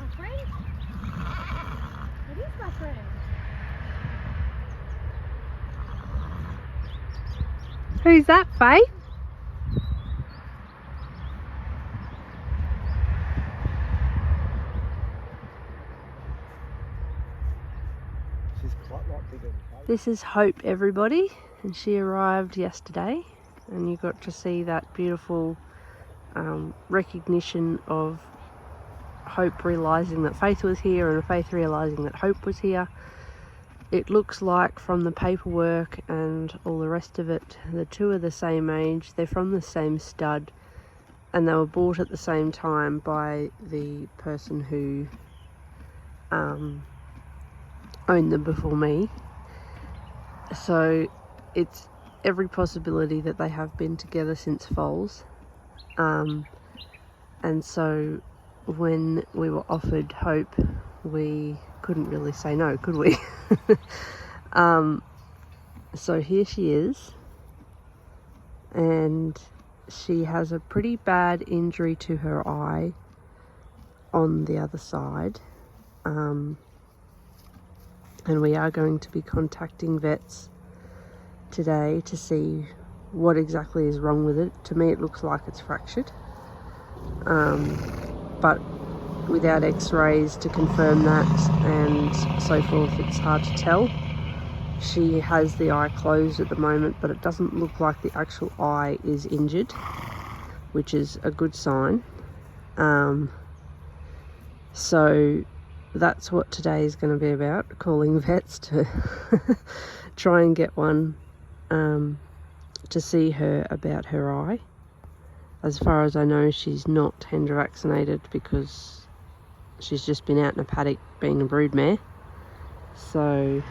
my friend. It is my friend. Who's that, Faith? She's quite a lot bigger than Faith. This is Hope, everybody, and she arrived yesterday, and you got to see that beautiful recognition of Hope realising that Faith was here and Faith realising that Hope was here. It looks like from the paperwork and all the rest of it, the two are the same age, they're from the same stud, and they were bought at the same time by the person who owned them before me. So it's every possibility that they have been together since foals. And so when we were offered Hope, we couldn't really say no, could we? So here she is, and she has a pretty bad injury to her eye on the other side. And we are going to be contacting vets today to see what exactly is wrong with it. To me it looks like it's fractured, but without x-rays to confirm that and so forth, it's hard to tell. She has the eye closed at the moment, but it doesn't look like the actual eye is injured, which is a good sign. So that's what today is going to be about, calling vets to try and get one to see her about her eye. As far as I know, she's not Hendra vaccinated because she's just been out in a paddock being a broodmare. So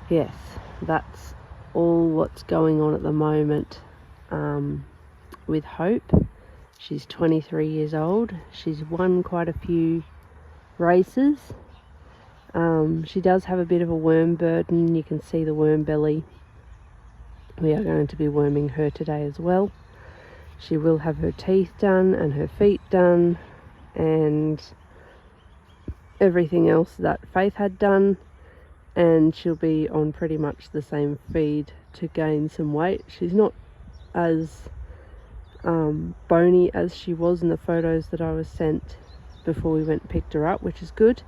yes, that's all what's going on at the moment with Hope. She's 23 years old. She's won quite a few races. She does have a bit of a worm burden. You can see the worm belly. We are going to be worming her today as well. She will have her teeth done and her feet done and everything else that Faith had done, and she'll be on pretty much the same feed to gain some weight. She's not as bony as she was in the photos that I was sent before we went and picked her up, which is good.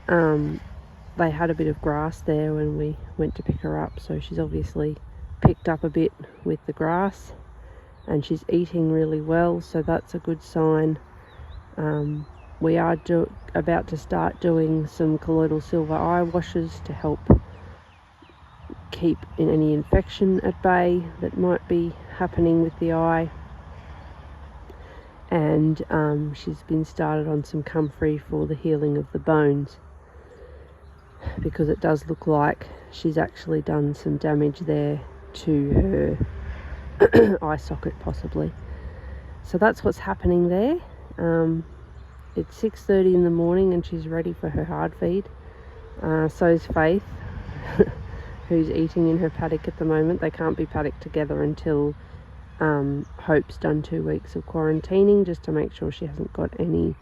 They had a bit of grass there when we went to pick her up, so she's obviously picked up a bit with the grass, and she's eating really well, so that's a good sign. We are about to start doing some colloidal silver eye washes to help keep any infection at bay that might be happening with the eye. And she's been started on some comfrey for the healing of the bones, because it does look like she's actually done some damage there to her eye socket possibly. So that's what's happening there. It's 6:30 in the morning and she's ready for her hard feed. So's Faith, who's eating in her paddock at the moment. They can't be paddocked together until Hope's done 2 weeks of quarantining, just to make sure she hasn't got any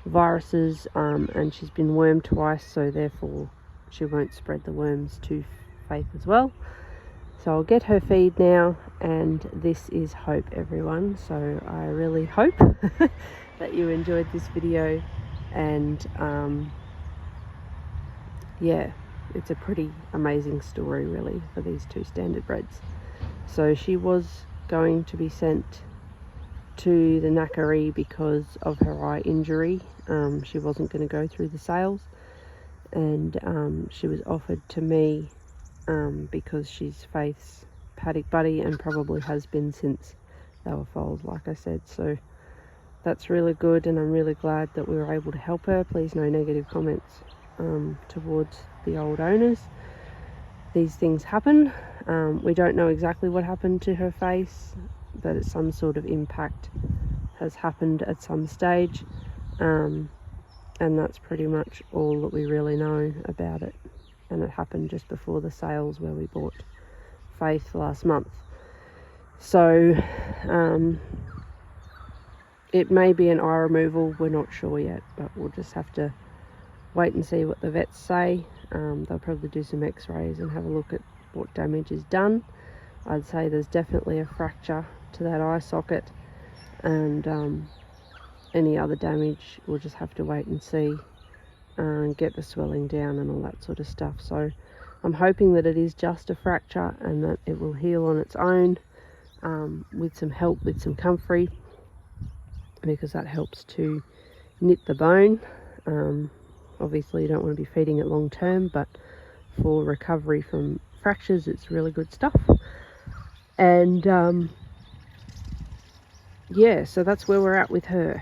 viruses, and she's been wormed twice, so therefore she won't spread the worms to Faith as well. So I'll get her feed now, and this is Hope, everyone. So I really hope that you enjoyed this video, and yeah, it's a pretty amazing story really for these two standardbreds. So she was going to be sent to the knackery because of her eye injury. She wasn't going to go through the sales, and she was offered to me because she's Faith's paddock buddy and probably has been since they were foaled, like I said. So that's really good, and I'm really glad that we were able to help her. Please no negative comments towards the old owners. These things happen. We don't know exactly what happened to her face, but it's some sort of impact has happened at some stage, and that's pretty much all that we really know about it. And it happened just before the sales where we bought Faith last month. So it may be an eye removal, we're not sure yet, but we'll just have to wait and see what the vets say. They'll probably do some x-rays and have a look at what damage is done. I'd say there's definitely a fracture to that eye socket, and any other damage we'll just have to wait and see and get the swelling down and all that sort of stuff. So I'm hoping that it is just a fracture and that it will heal on its own with some help with some comfrey, because that helps to knit the bone. Obviously you don't want to be feeding it long term, but for recovery from fractures it's really good stuff. And yeah, so that's where we're at with her.